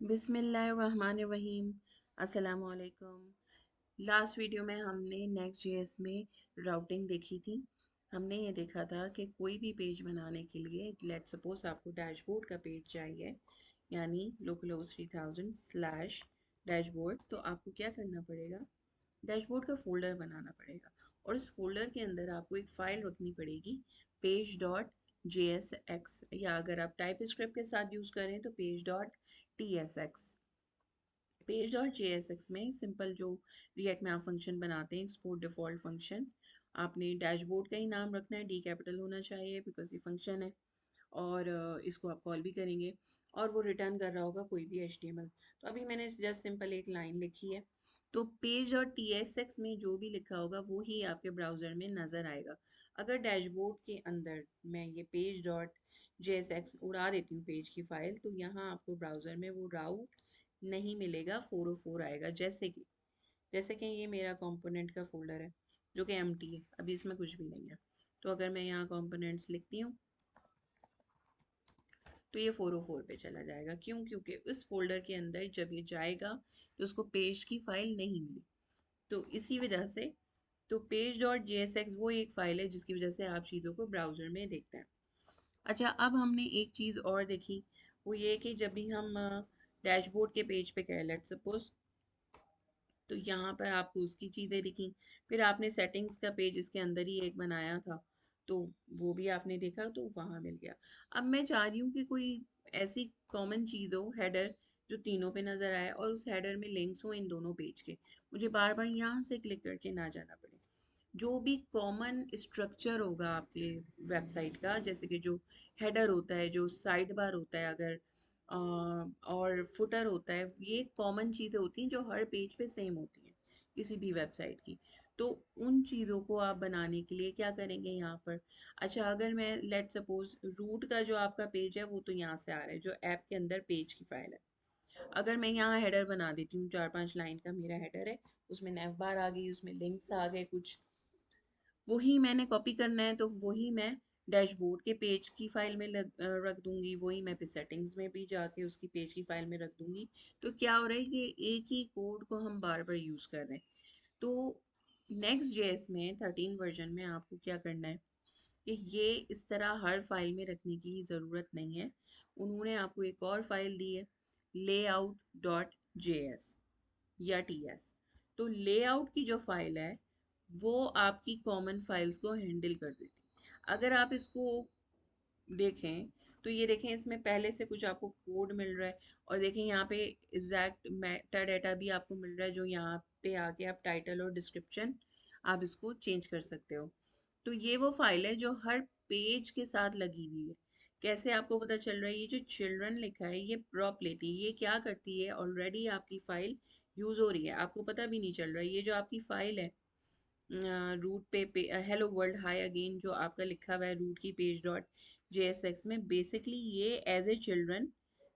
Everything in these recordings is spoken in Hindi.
बिस्मिल्लाहिर्रहमानिर्रहीम। अस्सलाम वालेकुम। लास्ट वीडियो में हमने नेक्स्ट जेएस में राउटिंग देखी थी। हमने ये देखा था कि कोई भी पेज बनाने के लिए लेट सपोज आपको डैशबोर्ड का पेज चाहिए, यानी लोकलहोस्ट 3000 स्लैश डैशबोर्ड। तो आपको क्या करना पड़ेगा, डैशबोर्ड का फ़ोल्डर बनाना पड़ेगा और उस फ़ोल्डर के अंदर आपको एक फ़ाइल रखनी पड़ेगी पेज डॉट JSX, या अगर आप टाइप स्क्रिप्ट के साथ यूज़ करें तो page dot TSX। Page dot JSX में सिंपल जो रिएक्ट में आप फंक्शन बनाते हैं, एक्सपोर्ट डिफ़ॉल्ट फंक्शन, आपने डैशबोर्ड का ही नाम रखना है, डी कैपिटल होना चाहिए बिकॉज ये फंक्शन है। और इसको आप कॉल भी करेंगे और वो रिटर्न कर रहा होगा कोई भी HTML। तो अभी मैंने जस्ट सिंपल एक लाइन लिखी है, तो पेज और TSX में जो भी लिखा होगा वो ही आपके ब्राउज़र में नज़र आएगा। अगर डैशबोर्ड के अंदर मैं ये पेज डॉट JSX उड़ा देती हूँ पेज की फ़ाइल, तो यहाँ आपको ब्राउज़र में वो राउट नहीं मिलेगा, 404 आएगा। जैसे कि ये मेरा कंपोनेंट का फ़ोल्डर है जो कि एम्प्टी है, अभी इसमें कुछ भी नहीं है। तो अगर मैं यहाँ कंपोनेंट्स लिखती हूँ तो ये 404 पे चला जाएगा। क्यों? क्योंकि उस फोल्डर के अंदर जब ये जाएगा तो उसको पेज की फाइल नहीं मिली। तो इसी वजह से तो पेज डॉट JSX वो एक फाइल है जिसकी वजह से आप चीज़ों को ब्राउज़र में देखते हैं। अच्छा, अब हमने एक चीज़ और देखी, वो ये कि जब भी हम डैशबोर्ड के पेज पे गए लेट्स सपोज, तो यहाँ पर आपको उसकी चीज़ें दिखी। फिर आपने सेटिंग्स का पेज इसके अंदर ही एक बनाया था, तो वो भी आपने देखा, तो वहाँ मिल गया। अब मैं चाह रही हूँ कि कोई ऐसी कॉमन चीज़ हो, हेडर, जो तीनों पे नज़र आए और उस हेडर में लिंक्स हो इन दोनों पेज के, मुझे बार बार यहाँ से क्लिक करके ना जाना पड़े। जो भी कॉमन स्ट्रक्चर होगा आपके वेबसाइट का, जैसे कि जो हेडर होता है, जो साइड बार होता है, अगर और फुटर होता है, ये कॉमन चीज़ें होती हैं जो हर पेज पे सेम होती हैं किसी भी वेबसाइट की। तो उन चीज़ों को आप बनाने के लिए क्या करेंगे यहाँ पर। अच्छा, अगर मैं लेट सपोज रूट का जो आपका पेज है वो तो यहाँ से आ रहा है, जो ऐप के अंदर पेज की फाइल है। अगर मैं यहाँ हेडर बना देती हूँ, 4-5 लाइन का मेरा हेडर है, उसमें नेव बार आ गई, उसमें लिंक्स आ गए कुछ, वही मैंने कॉपी करना है तो वही मैं डैशबोर्ड के पेज की फाइल में रख दूंगी, वही मैं फिर सेटिंग्स में भी जाके उसकी पेज की फाइल में रख दूंगी। तो क्या हो रहा है कि एक ही कोड को हम बार बार यूज़ कर रहे हैं। तो नेक्स्ट जेएस में 13 वर्जन में आपको क्या करना है कि ये इस तरह हर फाइल में रखने की ज़रूरत नहीं है। उन्होंने आपको एक और फाइल दी है, लेआउट डॉट JS या TS। तो लेआउट की जो फाइल है वो आपकी कॉमन फाइल्स को हैंडल कर देती है। अगर आप इसको देखें तो ये देखें, इसमें पहले से कुछ आपको कोड मिल रहा है और देखें यहाँ पे एग्जैक्ट मेटा डाटा भी आपको मिल रहा है, जो यहाँ पे आके आप टाइटल और डिस्क्रिप्शन आप इसको चेंज कर सकते हो। तो ये वो फाइल है जो हर पेज के साथ लगी हुई है। कैसे आपको पता चल रहा है, ये जो चिल्ड्रन लिखा है ये प्रॉप लेती है, ये क्या करती है, ऑलरेडी आपकी फाइल यूज़ हो रही है, आपको पता भी नहीं चल रहा है। ये जो आपकी फाइल है रूट पे हेलो वर्ल्ड हाई अगेन जो आपका लिखा हुआ है रूट की पेज डॉट JSX में, बेसिकली ये एज ए चिल्ड्रन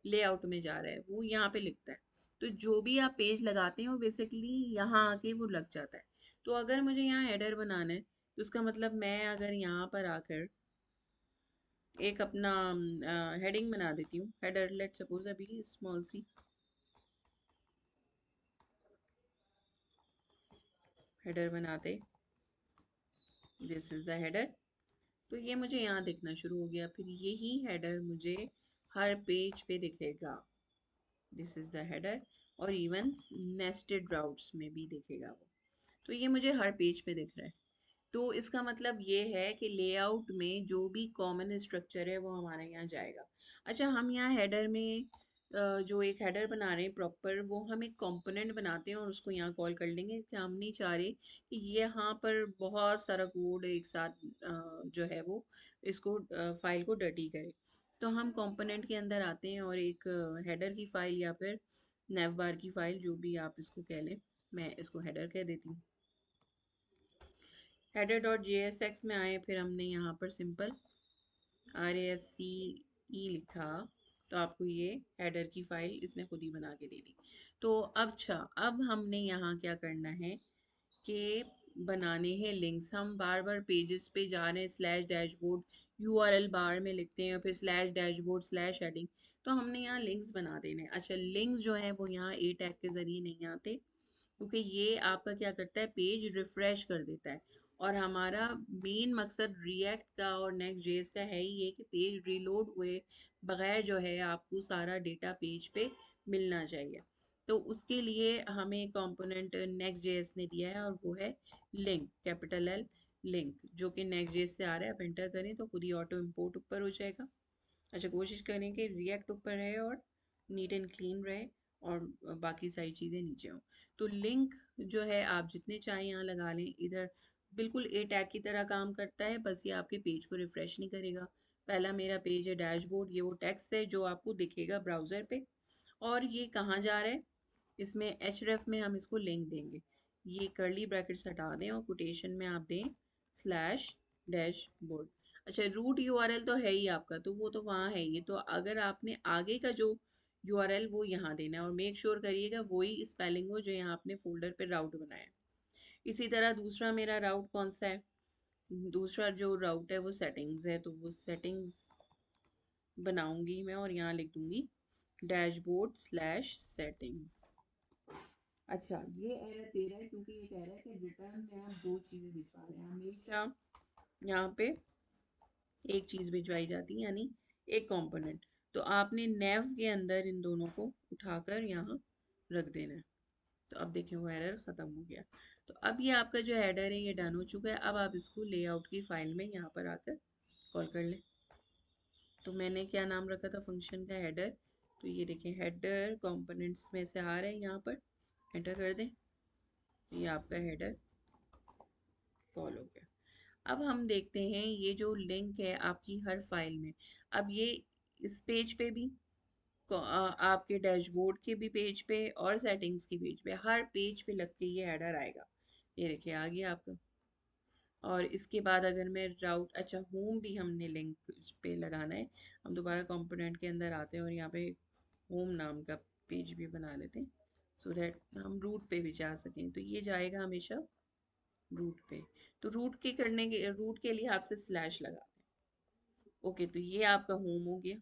लेआउट में जा रहा है, वो यहाँ पे लिखता है। तो जो भी आप पेज लगाते हैं वो बेसिकली यहाँ आके वो लग जाता है। तो अगर मुझे यहाँ हेडर बनाना है तो उसका मतलब मैं अगर यहाँ पर आकर एक अपना हेडिंग बना देती हूँ, हेडर लेट सपोज अभी स्मॉल सी हेडर बनाते, दिस इज द हेडर। तो ये मुझे यहाँ दिखना शुरू हो गया, फिर यही हेडर मुझे हर पेज पे दिखेगा, दिस इज़ द हेडर। और इवन नेस्टेड राउट्स में भी दिखेगा वो। तो ये मुझे हर पेज पे दिख रहा है। तो इसका मतलब ये है कि लेआउट में जो भी कॉमन स्ट्रक्चर है वो हमारे यहाँ जाएगा। अच्छा, हम यहाँ हेडर में जो एक हेडर बना रहे हैं प्रॉपर, वो हम एक कंपोनेंट बनाते हैं और उसको यहाँ कॉल कर लेंगे कि हम नहीं चाह रहे कि यहाँ पर बहुत सारा कोड एक साथ जो है वो इसको फाइल को डर्टी करे। तो हम कंपोनेंट के अंदर आते हैं और एक हेडर की फाइल या फिर नेव बार की फाइल, जो भी आप इसको कह लें, मैं इसको हेडर कह देती हूँ। हेडर डॉट JSX में आए, फिर हमने यहाँ पर सिंपल RAFCE लिखा, तो आपको ये हेडर की फाइल इसने खुद ही बना के दे दी। तो अब अच्छा, अब हमने यहाँ क्या करना है कि बनाने हैं लिंक्स। हम बार बार पेजेस पे जा रहे हैं, स्लैश डैशबोर्ड यूआरएल बार में लिखते हैं और फिर स्लैश डैशबोर्ड स्लैश हेडिंग, तो हमने यहाँ लिंक्स बना देने हैं। अच्छा, लिंक्स जो है वो यहाँ ए टैग के जरिए नहीं आते, क्योंकि ये आपका क्या करता है, पेज रिफ्रेश कर देता है। और हमारा मेन मकसद रिएक्ट का और नेक्स्ट जेएस का है ही ये कि पेज रीलोड हुए बगैर जो है आपको सारा डेटा पेज पे मिलना चाहिए। तो उसके लिए हमें कंपोनेंट नेक्स्ट जेएस ने दिया है और वो है लिंक, कैपिटल एल, लिंक, जो कि नेक्स्ट जेएस से आ रहा है। आप एंटर करें तो खुद ही ऑटो इम्पोर्ट ऊपर हो जाएगा। अच्छा, कोशिश करें कि रिएक्ट ऊपर रहे और नीट एंड क्लीन रहे और बाकी सारी चीज़ें नीचे हों। तो लिंक जो है आप जितने चाहें यहाँ लगा लें। इधर बिल्कुल ए टैग की तरह काम करता है, बस ये आपके पेज को रिफ्रेश नहीं करेगा। पहला मेरा पेज है डैशबोर्ड, ये वो टेक्स्ट है जो आपको दिखेगा ब्राउज़र पे। और ये कहाँ जा रहा है, इसमें एच में हम इसको लिंक देंगे। ये कर्ली ब्रैकेट्स हटा दें और कोटेशन में आप दें स्लैश डैशबोर्ड। अच्छा, रूट यूआरएल तो है ही आपका, तो वो तो वहाँ है ही। तो अगर आपने आगे का जो यूआरएल वो यहाँ देना है और मेक श्योर करिएगा वही स्पेलिंग हो जो यहाँ आपने फोल्डर पे राउट बनाया है। इसी तरह दूसरा मेरा राउट कौन सा है, दूसरा जो राउट है वो सेटिंग्स है, तो वो सेटिंग्स बनाऊंगी मैं और यहाँ लिख दूंगी डैशबोर्ड स्लैश सेटिंग्स। अच्छा, ये एरर दे रहा है क्योंकि ये कह रहा है कि रिटर्न में आप दो चीज़ें भिजवा रहे हैं। हमेशा यहाँ पे एक चीज़ भिजवाई जाती है, यानी एक कंपोनेंट। तो आपने नेव के अंदर इन दोनों को उठाकर यहाँ रख देना है। तो अब देखें वो एरर ख़त्म हो गया। तो अब ये आपका जो हेडर है ये डन हो चुका है। अब आप इसको लेआउट की फाइल में यहाँ पर आकर कॉल कर लें। तो मैंने क्या नाम रखा था फंक्शन का, हेडर। तो ये देखें हेडर कंपोनेंट्स में से आ रहे हैं, यहाँ पर एंटर कर दें। ये आपका हेडर कॉल हो गया। अब हम देखते हैं ये जो लिंक है आपकी हर फाइल में, अब ये इस पेज पे भी, आपके डैशबोर्ड के भी पेज पे और सेटिंग्स की पेज पे, हर पेज पे लग के ये हेडर आएगा। ये देखिए आ गया आपका। और इसके बाद अगर मैं राउट, अच्छा होम भी हमने लिंक पे लगाना है। हम दोबारा कंपोनेंट के अंदर आते हैं और यहाँ पे होम नाम का पेज भी बना लेते हैं, सो दैट हम रूट पे भी जा सकें। तो ये जाएगा हमेशा रूट पे। तो रूट के लिए आपसे स्लैश लगा दें। ओके, तो ये आपका होम हो गया,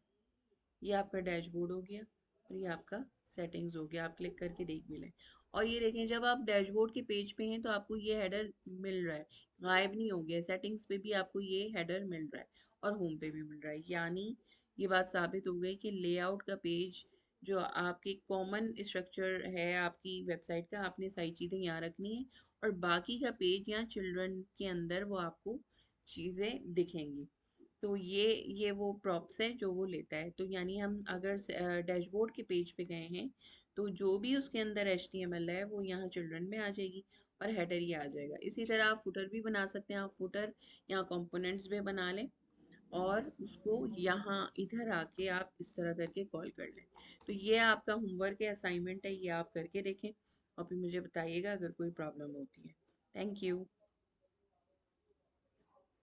ये आपका डैशबोर्ड हो गया और ये आपका सेटिंग्स हो गया। आप क्लिक करके देख भी लें। और ये देखें जब आप डैशबोर्ड के पेज पे हैं तो आपको ये हेडर मिल रहा है, गायब नहीं हो गया। सेटिंग्स पे भी आपको ये हेडर मिल रहा है और होम पे भी मिल रहा है। यानी ये बात साबित हो गई कि लेआउट का पेज जो आपकी कॉमन स्ट्रक्चर है आपकी वेबसाइट का, आपने सारी चीज़ें यहाँ रखनी है और बाकी का पेज यहाँ चिल्ड्रन के अंदर वो आपको चीज़ें दिखेंगी। तो ये वो प्रॉप्स है जो वो लेता है। तो यानी हम अगर डैशबोर्ड के पेज पे गए हैं तो जो भी उसके अंदर HTML है वो यहाँ चिल्ड्रन में आ जाएगी और हेडर ये आ जाएगा। इसी तरह आप फुटर भी बना सकते हैं। आप फुटर यहाँ कंपोनेंट्स में बना लें और उसको यहाँ इधर आके आप इस तरह करके कॉल कर लें। तो ये आपका होमवर्क है, असाइनमेंट है, ये आप करके देखें और फिर मुझे बताइएगा अगर कोई प्रॉब्लम होती है। Thank you.